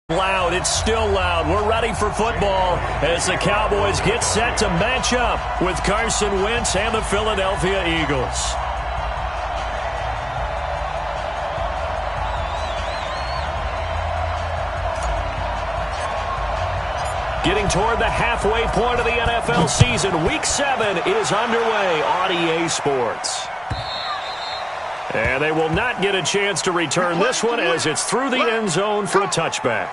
Loud, it's still loud. We're ready for football as the Cowboys get set to match up with Carson Wentz and the Philadelphia Eagles. Getting toward the halfway point of the NFL season, Week 7 is underway on EA Sports. And they will not get a chance to return this one as it's through the end zone for a touchback.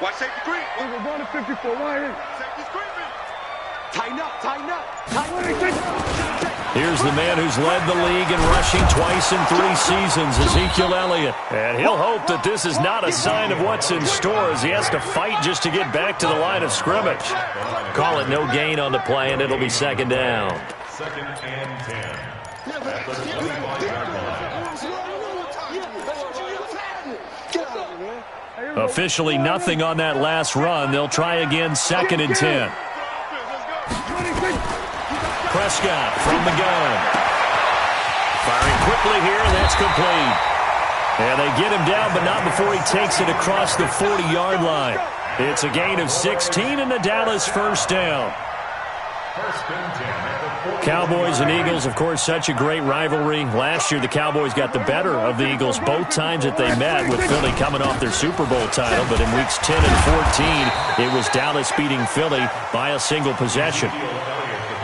Watch safety green. We're going to 54. Safety's creeping. Tighten up, tighten up. Here's the man who's led the league in rushing twice in 3 seasons, Ezekiel Elliott. And he'll hope that this is not a sign of what's in store as he has to fight just to get back to the line of scrimmage. Call it no gain on the play, and it'll be second down. Second and 10. Officially nothing on that last run. They'll try again, second and 10. Prescott from the gun. Firing quickly here, and that's complete. And they get him down, but not before he takes it across the 40-yard line. It's a gain of 16 and the Dallas first down. Cowboys and Eagles, of course, such a great rivalry. Last year, the Cowboys got the better of the Eagles both times that they met, with Philly coming off their Super Bowl title. But in weeks 10 and 14, it was Dallas beating Philly by a single possession.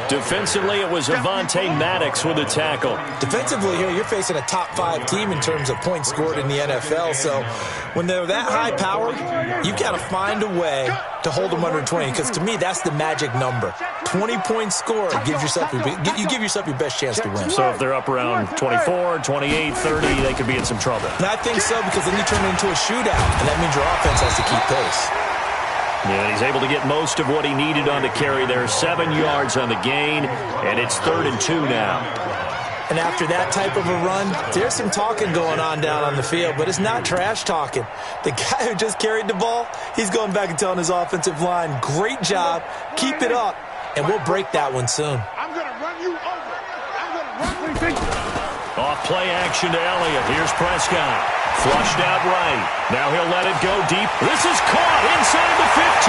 Defensively, it was Avonte Maddox with a tackle. Defensively here, you're facing a top 5 team in terms of points scored in the NFL. So when they're that high powered, you got to find a way to hold them under 20. Because to me, that's the magic number. 20 points scored gives yourself you give yourself your best chance to win. So if they're up around 24, 28, 30, they could be in some trouble. And I think so, because then you turn it into a shootout, and that means your offense has to keep pace. Yeah, he's able to get most of what he needed on the carry there. 7 yards on the gain, and it's 3rd and 2 now. And after that type of a run, there's some talking going on down on the field, but it's not trash talking. The guy who just carried the ball, he's going back and telling his offensive line, great job, keep it up, and we'll break that one soon. I'm going to run you over. I'm going to run you. Off play action to Elliott. Here's Prescott. Flushed out right. Now he'll let it go deep. This is caught inside the 15.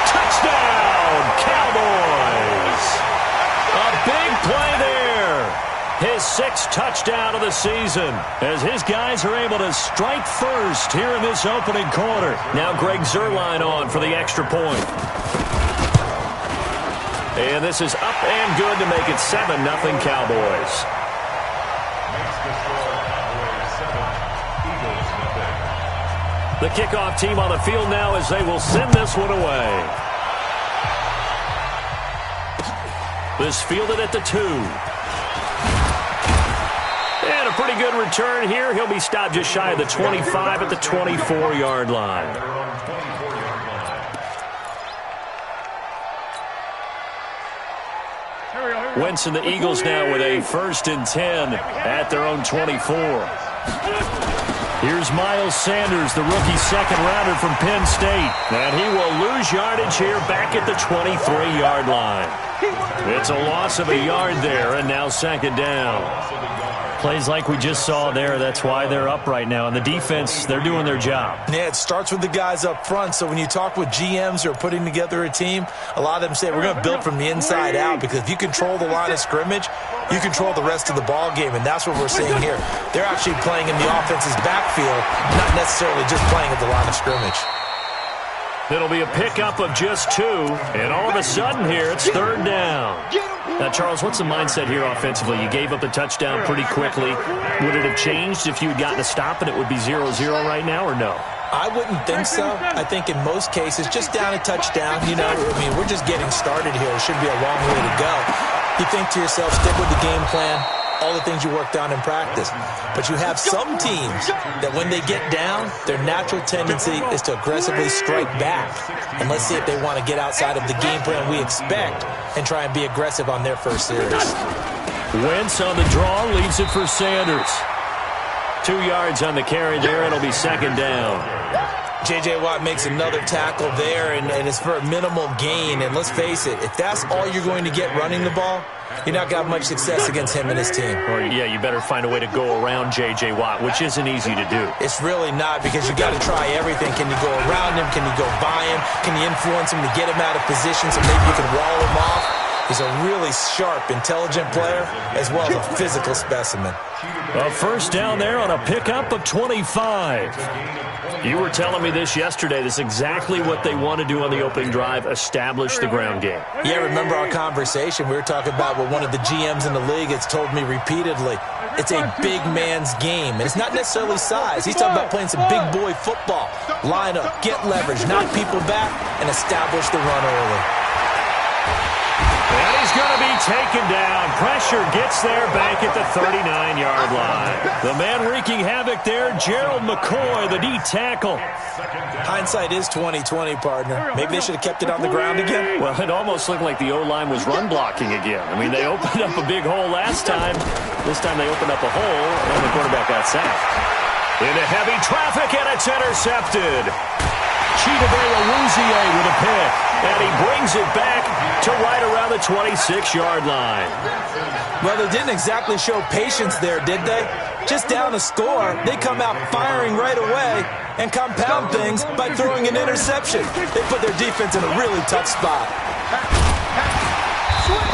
Touchdown, Cowboys. A big play there. His 6th touchdown of the season as his guys are able to strike first here in this opening quarter. Now Greg Zuerlein on for the extra point. And this is up and good to make it 7-0 Cowboys. The kickoff team on the field now as they will send this one away. This fielded at the 2. And a pretty good return here. He'll be stopped just shy of the 25 at the 24-yard line. Wentz and the Eagles now with a 1st and 10 at their own 24. Here's Miles Sanders, the rookie second-rounder from Penn State. And he will lose yardage here back at the 23-yard line. It's a loss of a yard there, and now second down. Plays like we just saw there. That's why they're up right now. And the defense, they're doing their job. Yeah, it starts with the guys up front. So when you talk with GMs who are putting together a team, a lot of them say we're going to build from the inside out, because if you control the line of scrimmage, you control the rest of the ball game, and that's what we're seeing here. They're actually playing in the offense's backfield, not necessarily just playing at the line of scrimmage. It'll be a pickup of just 2, and all of a sudden here, it's 3rd down. Now, Charles, what's the mindset here offensively? You gave up the touchdown pretty quickly. Would it have changed if you had gotten a stop and it would be 0-0 right now, or no? I wouldn't think so. I think in most cases, just down a touchdown, you know, I mean, we're just getting started here. It should be a long way to go. You think to yourself, stick with the game plan, all the things you worked on in practice. But you have some teams that when they get down, their natural tendency is to aggressively strike back. And let's see if they want to get outside of the game plan we expect and try and be aggressive on their first series. Wentz on the draw, leaves it for Sanders. 2 yards on the carry there. It'll be 2nd down. J.J. Watt makes another tackle there, and it's for a minimal gain. And let's face it, if that's all you're going to get running the ball, you're not got much success against him and his team. Or, yeah, you better find a way to go around J.J. Watt, which isn't easy to do. It's really not, because you got to try everything. Can you go around him? Can you go by him? Can you influence him to get him out of position so maybe you can wall him off? He's a really sharp, intelligent player, as well as a physical specimen. A 1st down there on a pickup of 25. You were telling me this yesterday. This is exactly what they want to do on the opening drive, establish the ground game. Yeah, remember our conversation? We were talking about what one of the GMs in the league has told me repeatedly. It's a big man's game, and it's not necessarily size. He's talking about playing some big boy football. Line up, get leverage, knock people back, and establish the run early. And he's going to be taken down. Pressure gets there back at the 39-yard line. The man wreaking havoc there, Gerald McCoy, the D tackle. Hindsight is 20/20, partner. Maybe they should have kept it on the ground again. Well, it almost looked like the O-line was run blocking again. I mean, they opened up a big hole last time. This time they opened up a hole, and the quarterback got sacked. Into heavy traffic, and it's intercepted. Chidobe-Awuzie with a pick, and he brings it back to right around the 26-yard line. Well, they didn't exactly show patience there, did they? Just down a score, they come out firing right away and compound things by throwing an interception. They put their defense in a really tough spot.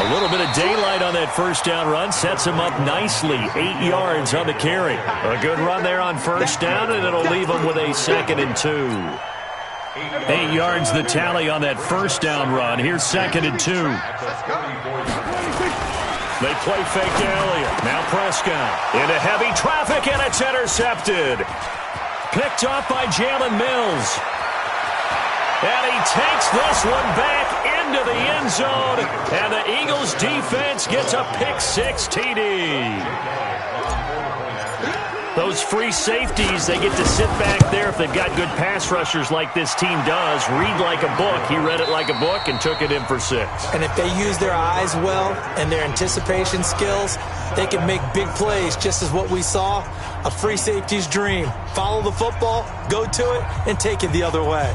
A little bit of daylight on that 1st down run sets him up nicely. 8 yards on the carry. A good run there on 1st down, and it'll leave him with a 2nd and 2. 8 yards the tally on that 1st down run. Here's 2nd and 2. They play fake to Elliott. Now Prescott into heavy traffic, and it's intercepted. Picked off by Jalen Mills. And he takes this one back into the end zone. And the Eagles defense gets a pick-6 TD. Those free safeties, they get to sit back there if they've got good pass rushers like this team does. Read like a book. He read it like a book and took it in for 6. And if they use their eyes well and their anticipation skills, they can make big plays, just as what we saw, a free safety's dream. Follow the football, go to it, and take it the other way.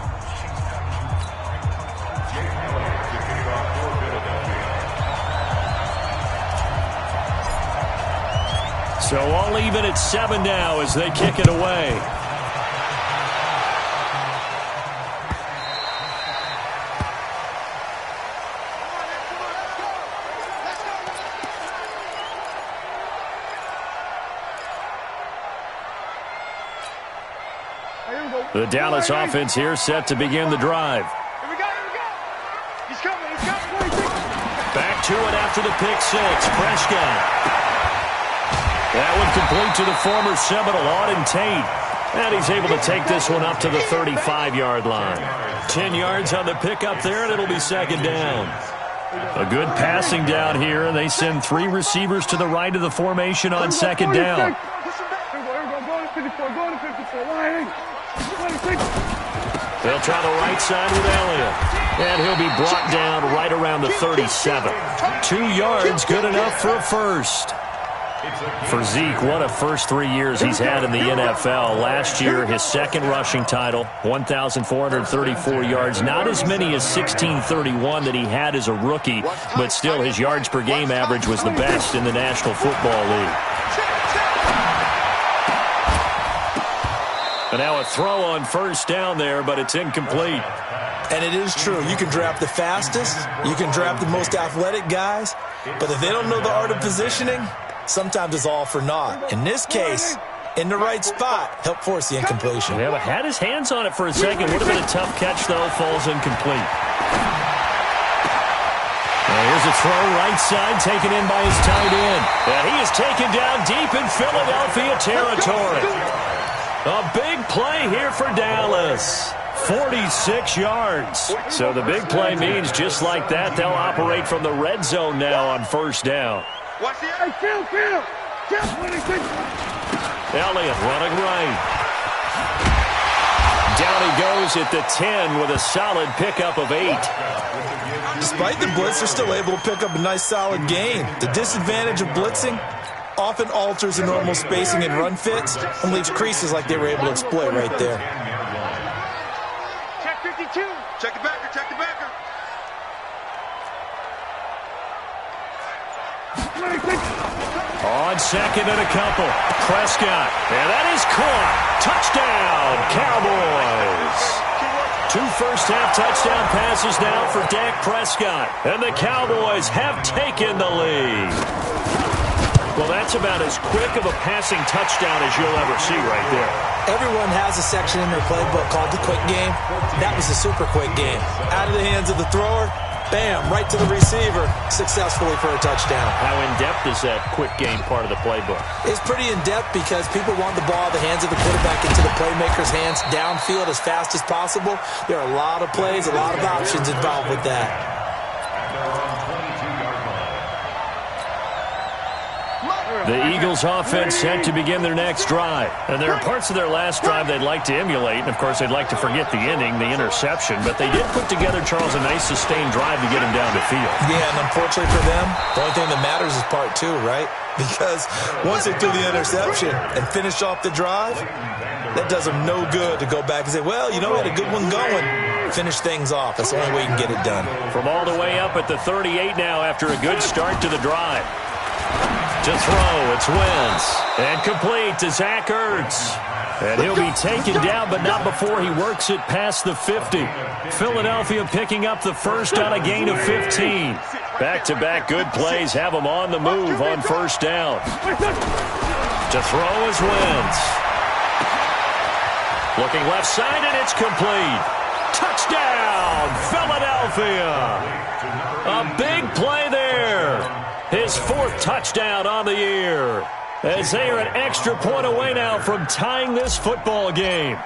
So all even at 7 now as they kick it away. The Dallas offense here set to begin the drive. Here we go. He's coming. Back to it after the pick-6. Prescott. That one complete to the former Seminole, Auden Tate. And he's able to take this one up to the 35-yard line. 10 yards on the pickup there, and it'll be 2nd down. A good passing down here, and they send 3 receivers to the right of the formation on 2nd down. They'll try the right side with Elliott. And he'll be brought down right around the 37. 2 yards, good enough for a first. For Zeke, what a first 3 years he's had in the NFL. Last year, his 2nd rushing title, 1,434 yards. Not as many as 1,631 that he had as a rookie, but still his yards per game average was the best in the National Football League. And now a throw on 1st down there, but it's incomplete. And it is true. You can draft the fastest. You can draft the most athletic guys. But if they don't know the art of positioning, sometimes it's all for naught. In this case, in the right spot, help force the incompletion. Yeah, but had his hands on it for a second. Would have been a tough catch, though. Falls incomplete. Here's a throw right side taken in by his tight end. And he is taken down deep in Philadelphia territory. A big play here for Dallas. 46 yards. So the big play means just like that, they'll operate from the red zone now on first down. Watch the hey, Phil. Elliott running right. Down he goes at the 10 with a solid pickup of 8. Despite the blitz, they're still able to pick up a nice solid gain. The disadvantage of blitzing often alters the normal spacing and run fits and leaves creases like they were able to exploit right there. Check 52. Check the backer. On second and a couple. Prescott. And that is caught. Touchdown, Cowboys. 2 first-half touchdown passes now for Dak Prescott. And the Cowboys have taken the lead. Well, that's about as quick of a passing touchdown as you'll ever see right there. Everyone has a section in their playbook called the quick game. That was a super quick game. Out of the hands of the thrower, bam, right to the receiver, successfully for a touchdown. How in-depth is that quick game part of the playbook? It's pretty in-depth because people want the ball out of the hands of the quarterback into the playmaker's hands downfield as fast as possible. There are a lot of plays, a lot of options involved with that. The Eagles offense set to begin their next drive. And there are parts of their last drive they'd like to emulate. And, of course, they'd like to forget the inning, the interception. But they did put together, Charles, a nice sustained drive to get him down the field. Yeah, and unfortunately for them, the only thing that matters is part 2, right? Because once they threw the interception and finished off the drive, that does them no good to go back and say, well, you know, we had a good one going. Finish things off. That's the only way you can get it done. From all the way up at the 38 now after a good start to the drive. To throw, it's Wentz. And complete to Zach Ertz. And he'll be taken down, but not before he works it past the 50. Philadelphia picking up the first on a gain of 15. Back-to-back good plays have them on the move on first down. To throw is Wentz. Looking left side, and it's complete. Touchdown, Philadelphia. A big play there. His 4th touchdown on the year. As they are an extra point away now from tying this football game.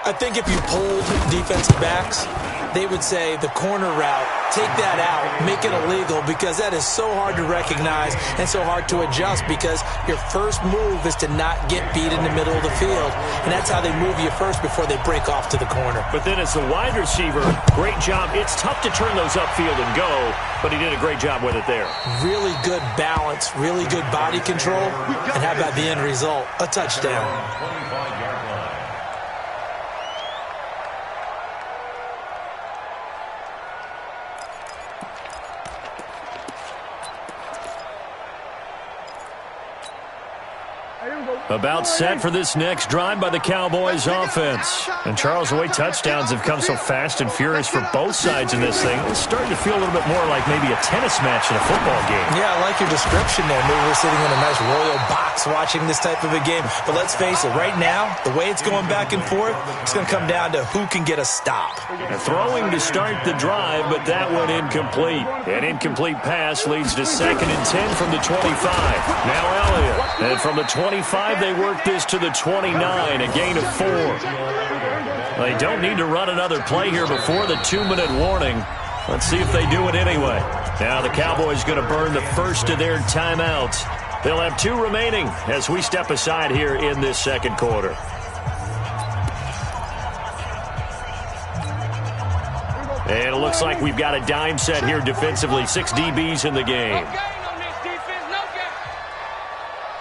I think if you polled defensive backs, they would say the corner route, take that out, make it illegal, because that is so hard to recognize and so hard to adjust, because your first move is to not get beat in the middle of the field, and that's how they move you first before they break off to the corner. But then as the wide receiver, great job. It's tough to turn those upfield and go, but he did a great job with it there. Really good balance, really good body control, and how about the end result? A touchdown. About set for this next drive by the Cowboys offense. And Charles, the way touchdowns have come so fast and furious for both sides in this thing, it's starting to feel a little bit more like maybe a tennis match in a football game. Yeah, I like your description there. Maybe we're sitting in a nice royal box watching this type of a game. But let's face it, right now, the way it's going back and forth, it's going to come down to who can get a stop. Throwing to start the drive, but that one incomplete. An incomplete pass leads to 2nd and 10 from the 25. Now Elliott. And from the 25, they work this to the 29, a gain of 4. They don't need to run another play here before the 2-minute warning. Let's see if they do it anyway. Now the Cowboys going to burn the first of their timeouts. They'll have 2 remaining as we step aside here in this second quarter. And it looks like we've got a dime set here defensively. 6 DBs in the game.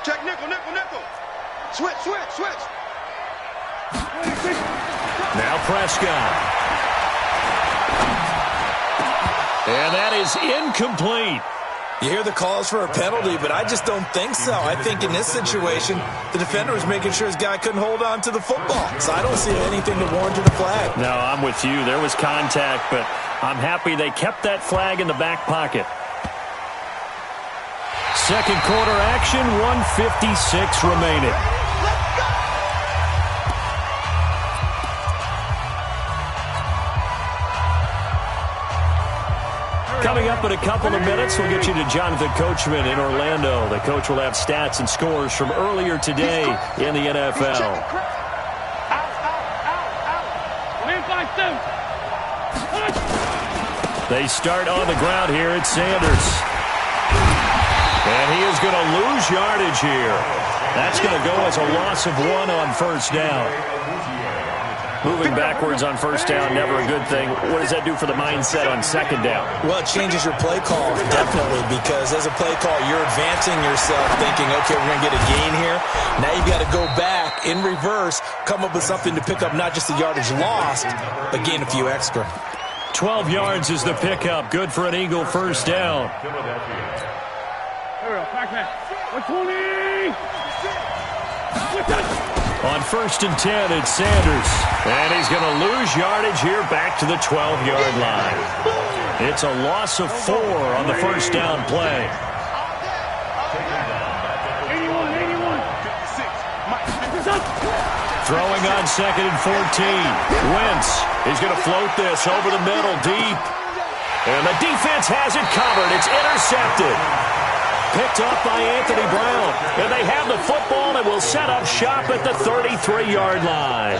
Check nickel. Switch. Now Prescott. And that is incomplete. You hear the calls for a penalty, but I just don't think so. I think in this situation, the defender was making sure his guy couldn't hold on to the football. So I don't see anything that warranted a flag. No, I'm with you. There was contact, but I'm happy they kept that flag in the back pocket. Second quarter action, 1:56 remaining. Coming up in a couple of minutes, we'll get you to Jonathan Coachman in Orlando. The coach will have stats and scores from earlier today in the NFL. They start on the ground here at Sanders. And he is going to lose yardage here. That's going to go as a loss of 1 on first down. Moving backwards on first down, never a good thing. What does that do for the mindset on second down? Well, it changes your play call, definitely, because as a play call, you're advancing yourself thinking, okay, we're going to get a gain here. Now you've got to go back in reverse, come up with something to pick up not just the yardage lost, but gain a few extra. 12 yards is the pickup. Good for an Eagle first down. There we go. Back man. 120. On first and 10, it's Sanders. And he's going to lose yardage here back to the 12-yard line. It's a loss of 4 on the first down play. 81. Throwing on second and 14. Wentz. He's going to float this over the middle deep. And the defense has it covered. It's intercepted. Picked up by Anthony Brown. And they have the football and will set up shop at the 33-yard line.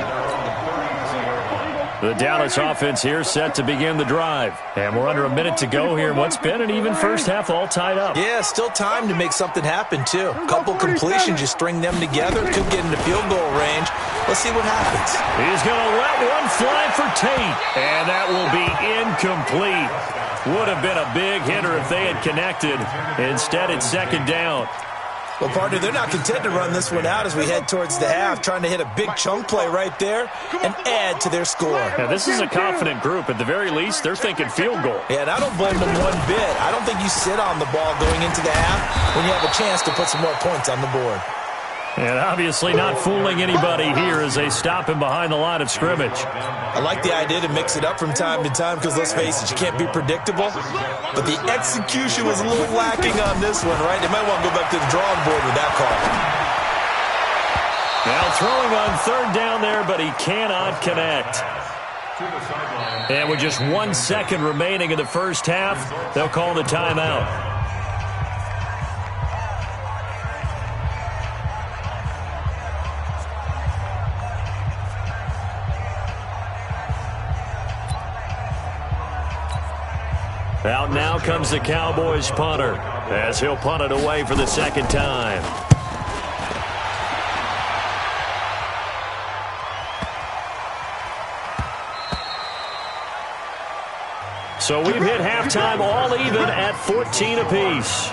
The Dallas offense here set to begin the drive. And we're under a minute to go here. What's been an even first half all tied up. Yeah, still time to make something happen, too. A couple completions, you string them together, could get into field goal range. Let's see what happens. He's going to let one fly for Tate. And that will be incomplete. Would have been a big hitter if they had connected. Instead, it's second down. Well, partner, they're not content to run this one out as we head towards the half, trying to hit a big chunk play right there and add to their score. Yeah, this is a confident group. At the very least, they're thinking field goal. Yeah, and I don't blame them one bit. I don't think you sit on the ball going into the half when you have a chance to put some more points on the board. And obviously not fooling anybody here as they stop him behind the line of scrimmage. I like the idea to mix it up from time to time because, let's face it, you can't be predictable. But the execution was a little lacking on this one, right? They might want to go back to the drawing board with that call. Now throwing on third down there, but he cannot connect. And with just 1 second remaining in the first half, they'll call the timeout. Out now comes the Cowboys punter as he'll punt it away for the second time. So we've hit halftime all even at 14 apiece.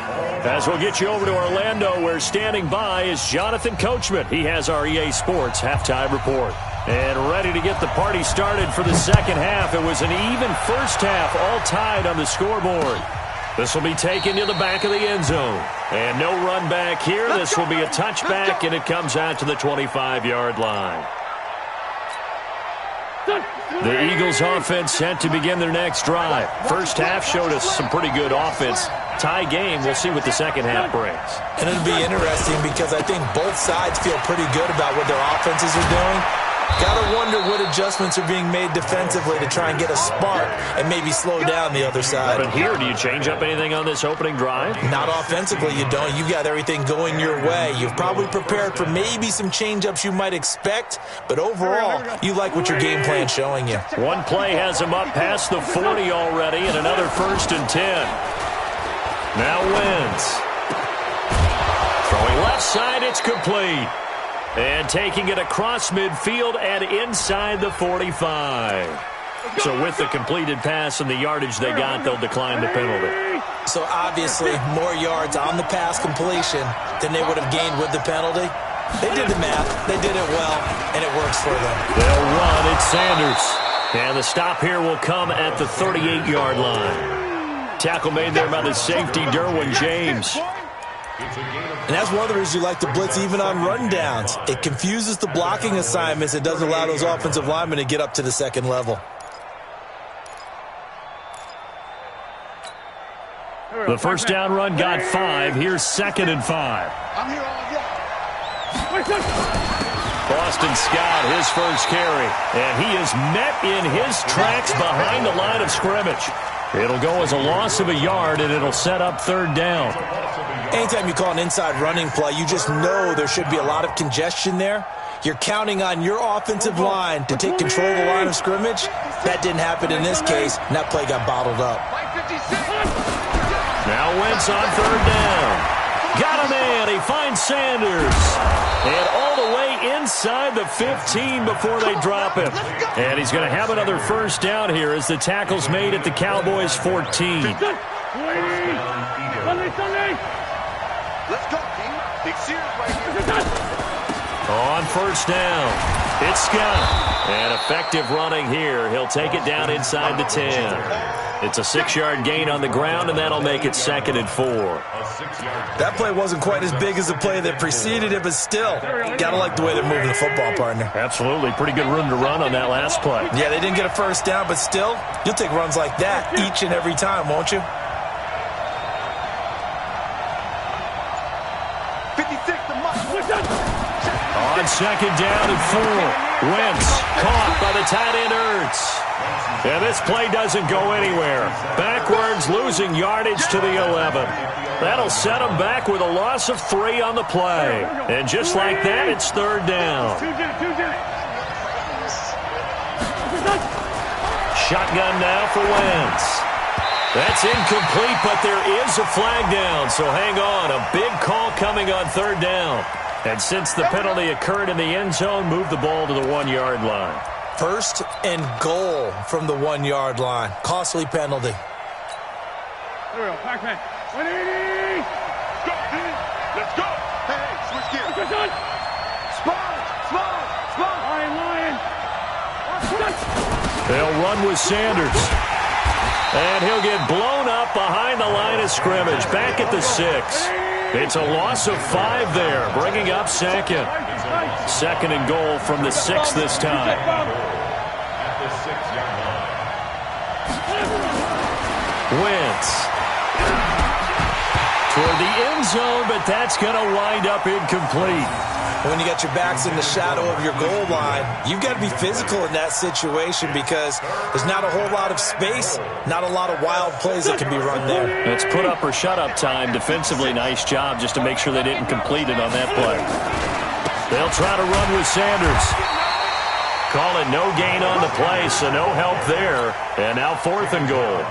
As we'll get you over to Orlando, where standing by is Jonathan Coachman. He has our EA Sports halftime report. And ready to get the party started for the second half. It was an even first half, all tied on the scoreboard. This will be taken to the back of the end zone. And no run back here. This will be a touchback, and it comes out to the 25-yard line. The Eagles offense set to begin their next drive. First half showed us some pretty good offense. Tie game, we'll see what the second half brings. And it'll be interesting because I think both sides feel pretty good about what their offenses are doing. Gotta wonder what adjustments are being made defensively to try and get a spark and maybe slow down the other side. But here, do you change up anything on this opening drive? Not offensively, you don't. You've got everything going your way. You've probably prepared for maybe some change-ups you might expect, but overall, you like what your game plan's showing you. One play has him up past the 40 already, and another first and 10. Now Wentz. Throwing left side, it's complete. And taking it across midfield and inside the 45. So with the completed pass and the yardage they got, they'll decline the penalty. So obviously more yards on the pass completion than they would have gained with the penalty. They did the math. They did it well, and it works for them. They'll run. It's Sanders. And the stop here will come at the 38-yard line. tackle made there by the safety, Derwin James. And that's one of the reasons you like to blitz even on rundowns. It confuses the blocking assignments. It doesn't allow those offensive linemen to get up to the second level. The first down run got 5. Here's 2nd and 5. I'm here all day. Boston Scott, his first carry. And he is met in his tracks behind the line of scrimmage. It'll go as a loss of a yard, and it'll set up 3rd down. Anytime you call an inside running play, you just know there should be a lot of congestion there. You're counting on your offensive line to take control of the line of scrimmage. That didn't happen in this case, and that play got bottled up. Now Wentz on 3rd down. Got a man. He finds Sanders. And all the way inside the 15 before they drop him. And he's going to have another first down here as the tackle's made at the Cowboys' 14. Let's go, King. Big series right here. On first down, it's Scott. And effective running here. He'll take it down inside the 10. It's a 6-yard gain on the ground, and that'll make it 2nd and 4. That play wasn't quite as big as the play that preceded it, but still, gotta like the way they're moving the football, partner. Absolutely. Pretty good room to run on that last play. Yeah, they didn't get a first down, but still, you'll take runs like that each and every time, won't you? 56 to Mike. On 2nd down and 4. Wentz caught by the tight end Ertz. And this play doesn't go anywhere. Backwards, losing yardage to the 11. That'll set them back with a loss of 3 on the play. And just like that, it's 3rd down. Shotgun now for Wentz. That's incomplete, but there is a flag down, so hang on. A big call coming on 3rd down. And since the penalty occurred in the end zone, move the ball to the 1-yard line. 1st and goal from the 1-yard line. Costly penalty. Here we go, Pac-Man. 180! Go, let's go! Hey, switch gears. Spawn! Lion! They'll run with Sanders. And he'll get blown up behind the line of scrimmage. Back at the 6. It's a loss of 5 there, bringing up 2nd. 2nd and goal from the 6 this time. At the 6-yard line. Wentz toward the end zone, but that's going to wind up incomplete. When you got your backs in the shadow of your goal line, you've got to be physical in that situation because there's not a whole lot of space, not a lot of wild plays that can be run there. It's put up or shut up time. Defensively, nice job just to make sure they didn't complete it on that play. They'll try to run with Sanders. Call it no gain on the play, so no help there. And now 4th and goal.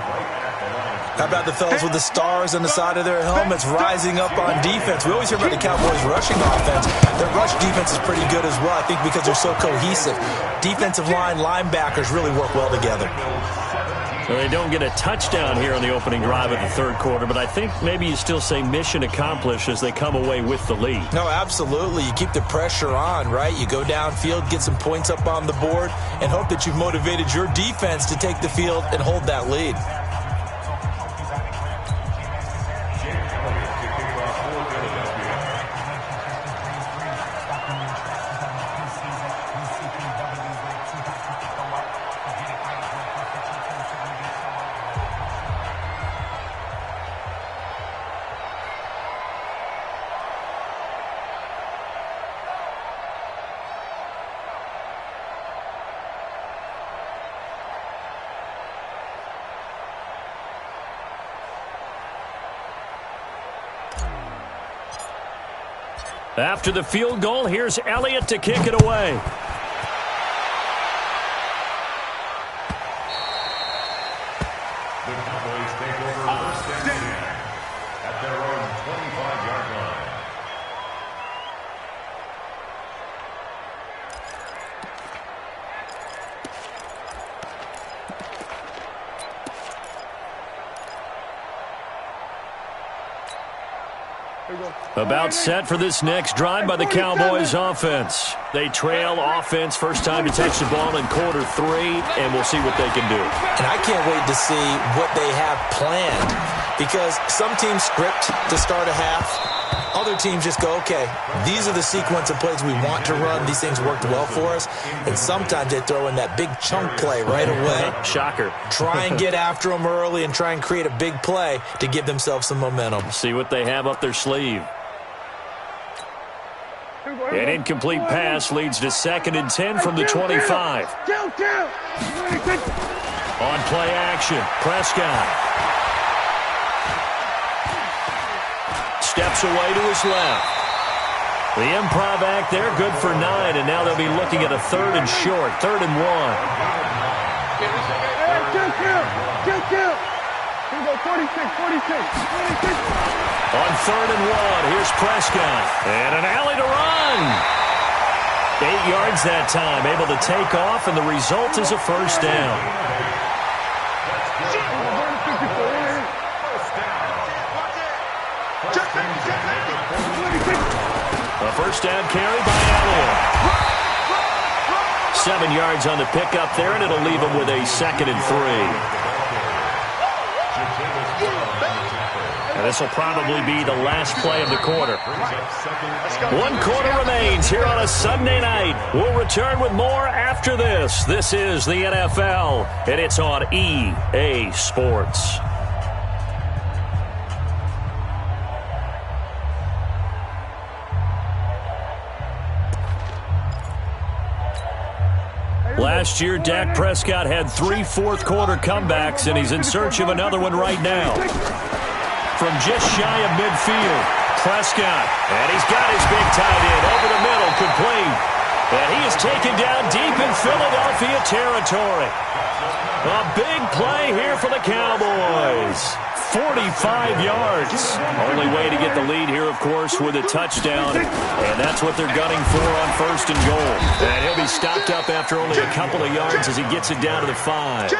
How about the fellas with the stars on the side of their helmets rising up on defense? We always hear about the Cowboys' rushing offense. Their rush defense is pretty good as well, I think, because they're so cohesive. Defensive line, linebackers really work well together. Well, they don't get a touchdown here on the opening drive of the 3rd quarter, but I think maybe you still say mission accomplished as they come away with the lead. No, absolutely. You keep the pressure on, right? You go downfield, get some points up on the board, and hope that you've motivated your defense to take the field and hold that lead. After the field goal, here's Elliott to kick it away. The Cowboys take over 1st and 10 at their own 25-yard line. Here we go. About set for this next drive by the Cowboys offense. They trail offense, first time to touch the ball in quarter 3, and we'll see what they can do. And I can't wait to see what they have planned, because some teams script to start a half. Other teams just go, okay, these are the sequence of plays we want to run. These things worked well for us. And sometimes they throw in that big chunk play right away. Shocker. Try and get after them early and try and create a big play to give themselves some momentum. See what they have up their sleeve. An incomplete pass leads to 2nd and 10 from the 25. On play action, Prescott. Steps away to his left. The improv act there, good for 9, and now they'll be looking at a 3rd and short, 3rd and 1. On 3rd and 1, here's Prescott. And an alley to run. 8 yards that time, able to take off, and the result is a first down. A first down carry by Elliott. 7 yards on the pickup there, and it'll leave him with a 2nd and 3. And this will probably be the last play of the quarter. 1 quarter remains here on a Sunday night. We'll return with more after this. This is the NFL, and it's on EA Sports. Last year, Dak Prescott had 3 fourth-quarter comebacks, and he's in search of another one right now. From just shy of midfield, Prescott, and he's got his big tight end over the middle, complete. And he is taken down deep in Philadelphia territory. A big play here for the Cowboys. 45 yards. Only way to get the lead here, of course, with a touchdown. And that's what they're gunning for on 1st and goal. And he'll be stopped up after only a couple of yards as he gets it down to the 5.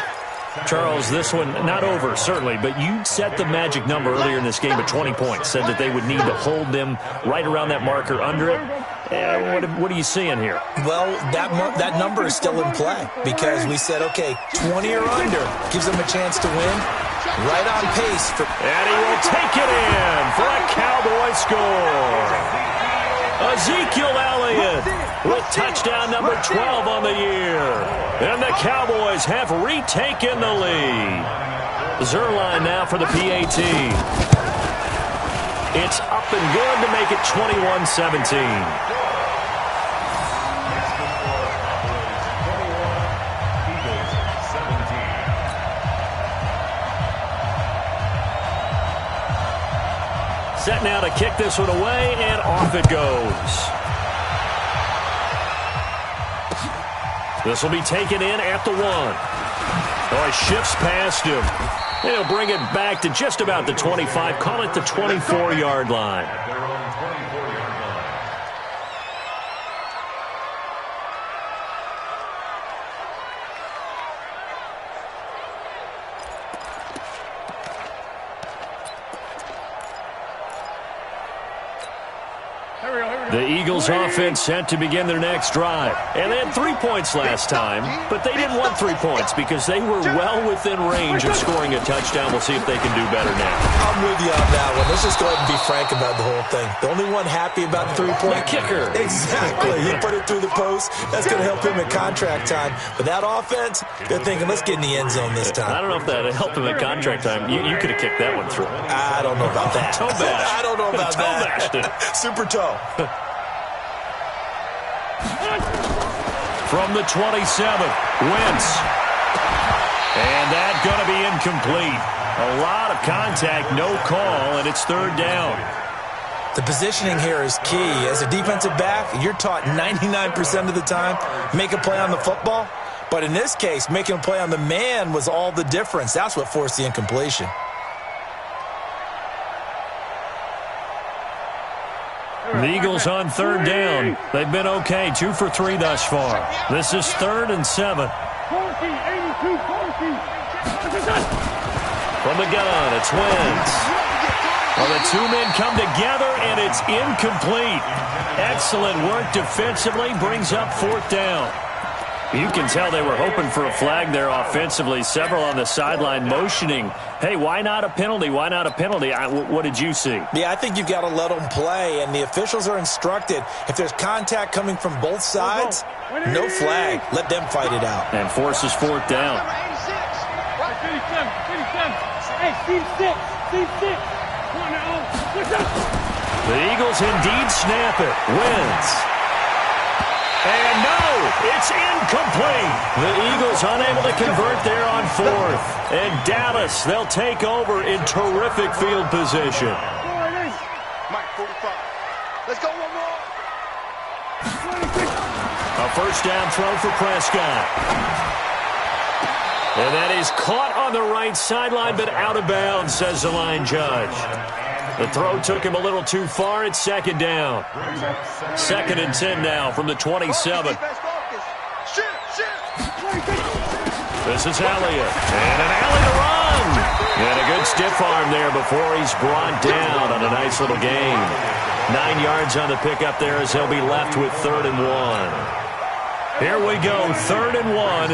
Charles, this one not over, certainly, but you set the magic number earlier in this game at 20 points, said that they would need to hold them right around that marker under it. What are you seeing here? Well, that number is still in play because we said, okay, 20 or under gives them a chance to win. Right on pace. And he will take it in for a Cowboy score. Ezekiel Elliott with touchdown number 12 on the year. And the Cowboys have retaken the lead. Zerline now for the PAT. It's up and good to make it 21-17. Set now to kick this one away, and off it goes. This will be taken in at the 1. Oh, he shifts past him. And he'll bring it back to just about the 25. Call it the 24-yard line. The Eagles offense set to begin their next drive. And they had 3 points last time, but they didn't want 3 points because they were well within range of scoring a touchdown. We'll see if they can do better now. I'm with you on that one. Let's just go ahead and be frank about the whole thing. The only one happy about the 3-point kicker. Exactly. He put it through the post. That's going to help him at contract time. But that offense, they're thinking, let's get in the end zone this time. I don't know if that helped him at contract time. You could have kicked that one through. I don't know about that. Toe bash. I don't know about toe that. Bashed it. Super toe. From the 27, Wentz. And that's going to be incomplete. A lot of contact, no call, and it's 3rd down. The positioning here is key. As a defensive back, you're taught 99% of the time, make a play on the football. But in this case, making a play on the man was all the difference. That's what forced the incompletion. The Eagles on 3rd down. They've been okay, 2 for 3 thus far. This is 3rd and 7. From the gun, it's Wentz. Well, the two men come together, and it's incomplete. Excellent work defensively, brings up fourth down. You can tell they were hoping for a flag there offensively. Several on the sideline motioning, hey, why not a penalty? Why not a penalty? What did you see? Yeah, I think you've got to let them play, and the officials are instructed. If there's contact coming from both sides, no flag. Let them fight it out. And forces fourth down. 87. Hey, team six. Come on now. What's up? The Eagles indeed snap it. Wins. And no, it's incomplete. The Eagles unable to convert there on fourth. And Dallas, they'll take over in terrific field position. Mike, 45. Let's go one more. A first down throw for Prescott. And that is caught on the right sideline, but out of bounds, says the line judge. The throw took him a little too far. It's second down. 2nd and 10 now from the 27. This is Elliott. And an alley to run. And a good stiff arm there before he's brought down on a nice little gain. 9 yards on the pickup there as he'll be left with 3rd and 1. Here we go, 3rd and 1.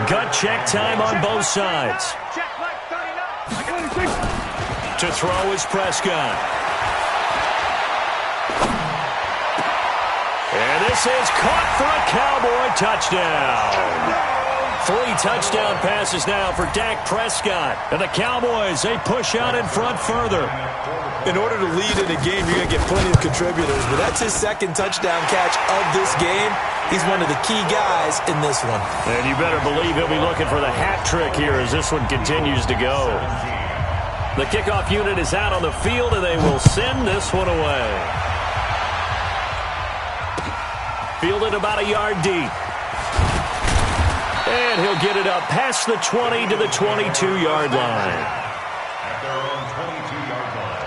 Gut check time on both sides. To throw is Prescott. And this is caught for a Cowboy touchdown. 3 touchdown passes now for Dak Prescott. And the Cowboys, they push out in front further. In order to lead in a game, you're going to get plenty of contributors, but that's his 2nd touchdown catch of this game. He's one of the key guys in this one. And you better believe he'll be looking for the hat trick here as this one continues to go. The kickoff unit is out on the field, and they will send this one away. Fielded about a yard deep. And he'll get it up past the 20 to the 22-yard line. At their own 22-yard line.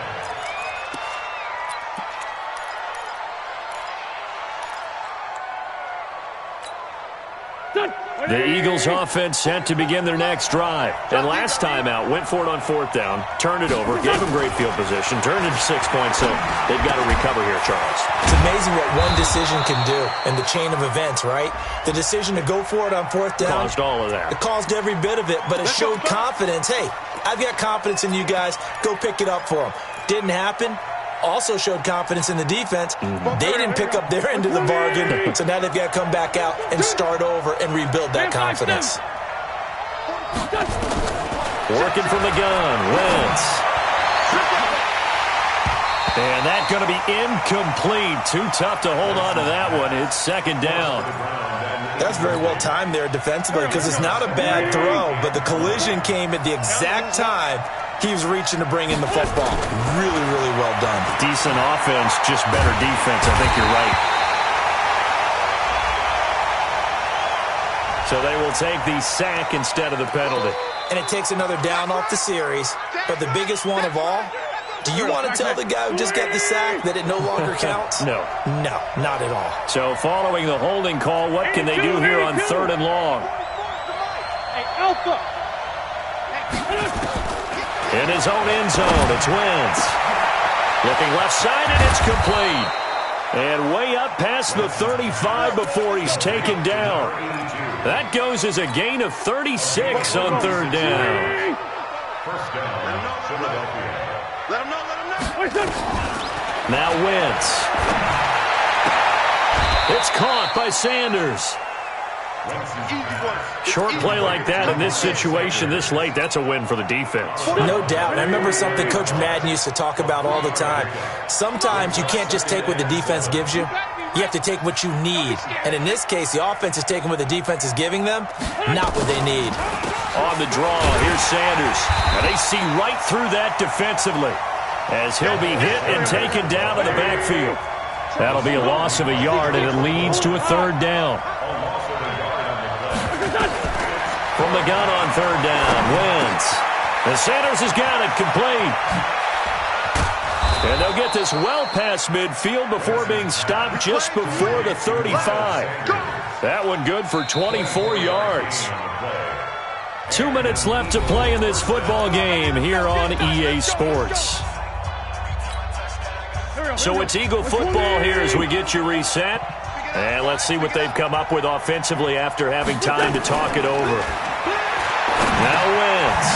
The Eagles offense set to begin their next drive. And last time out, went for it on 4th down, turned it over, gave them great field position, turned it to 6 points, so they've got to recover here, Charles. It's amazing what one decision can do in the chain of events, right? The decision to go for it on 4th down. Caused all of that. It caused every bit of it, but it showed confidence. Hey, I've got confidence in you guys. Go pick it up for them. Didn't happen. Also showed confidence in the defense. They didn't pick up their end of the bargain, so now they've got to come back out and start over and rebuild that confidence. Working from the gun, Wentz. And that's going to be incomplete. Too tough to hold on to that one. It's 2nd down. That's very well timed there defensively because it's not a bad throw, but the collision came at the exact time he was reaching to bring in the football. Really, really well done. Decent offense, just better defense. I think you're right. So they will take the sack instead of the penalty. And it takes another down off the series. But the biggest one of all, do you want to tell the guy who just got the sack that it no longer counts? No. No, not at all. So following the holding call, what can they do here on 3rd and long? Hey, Alpha. In his own end zone, it's Wentz. Looking left side, and it's complete. And way up past the 35 before he's taken down. That goes as a gain of 36 on 3rd down. First down, Philadelphia. Let him know. Now Wentz. It's caught by Sanders. Short play like that in this situation this late, that's a win for the defense. No doubt. I remember something Coach Madden used to talk about all the time. Sometimes you can't just take what the defense gives you. You have to take what you need. And in this case, the offense is taking what the defense is giving them, not what they need. On the draw, here's Sanders. And they see right through that defensively as he'll be hit and taken down to the backfield. That'll be a loss of a yard, and it leads to a 3rd down. From the gun on 3rd down, Wentz. And Sanders has got it complete. And they'll get this well past midfield before being stopped just before the 35. That one good for 24 yards. 2 minutes left to play in this football game here on EA Sports. So it's Eagle football here as we get you reset. And let's see what they've come up with offensively after having time to talk it over. Now Wentz.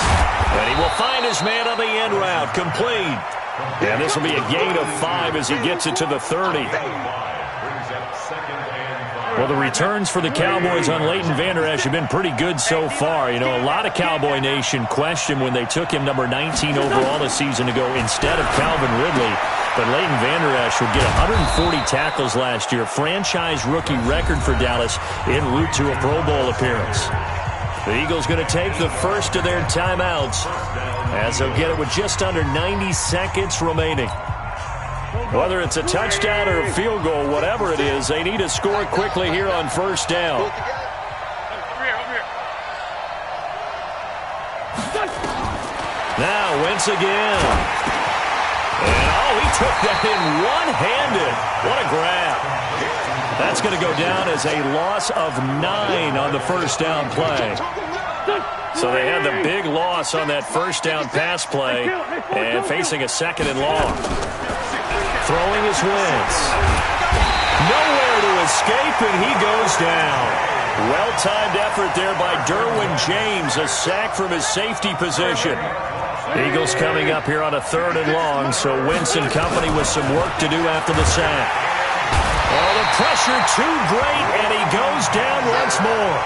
And he will find his man on the end route. Complete. And this will be a gain of 5 as he gets it to the 30. Well, the returns for the Cowboys on Leighton Vander Esch have been pretty good so far. You know, a lot of Cowboy Nation questioned when they took him number 19 overall a season ago instead of Calvin Ridley. But Leighton Vander Esch would get 140 tackles last year, franchise rookie record for Dallas en route to a Pro Bowl appearance. The Eagles going to take the first of their timeouts as they'll get it with just under 90 seconds remaining. Whether it's a touchdown or a field goal, whatever it is, they need to score quickly here on first down. Now Wentz again. And he took that in one-handed. What a grab. That's going to go down as a loss of 9 on the first down play. So they had the big loss on that first down pass play and facing a second and long. Throwing his Wentz. Nowhere to escape, and he goes down. Well-timed effort there by Derwin James, a sack from his safety position. Eagles coming up here on a 3rd and long, so Wentz and company with some work to do after the sack. Oh, the pressure too great, and he goes down once more.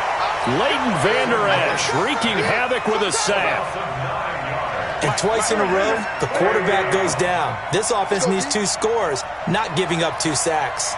Leighton Vander Esch wreaking havoc with a sack. And twice in a row, the quarterback goes down. This offense needs 2 scores, not giving up 2 sacks.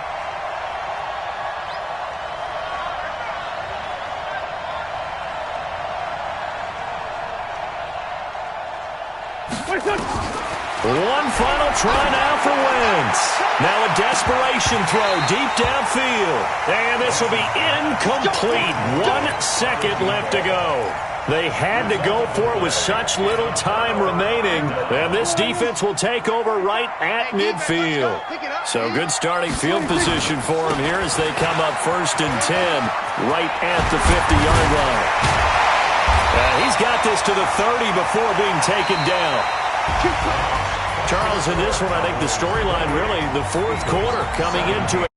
One final try now for Wentz. Now a desperation throw deep downfield. And this will be incomplete. 1 second left to go. They had to go for it with such little time remaining. And this defense will take over right at midfield. So good starting field position for them here as they come up 1st and 10 right at the 50-yard line. He's got this to the 30 before being taken down. Charles, in this one, I think the storyline really the 4th quarter coming into it.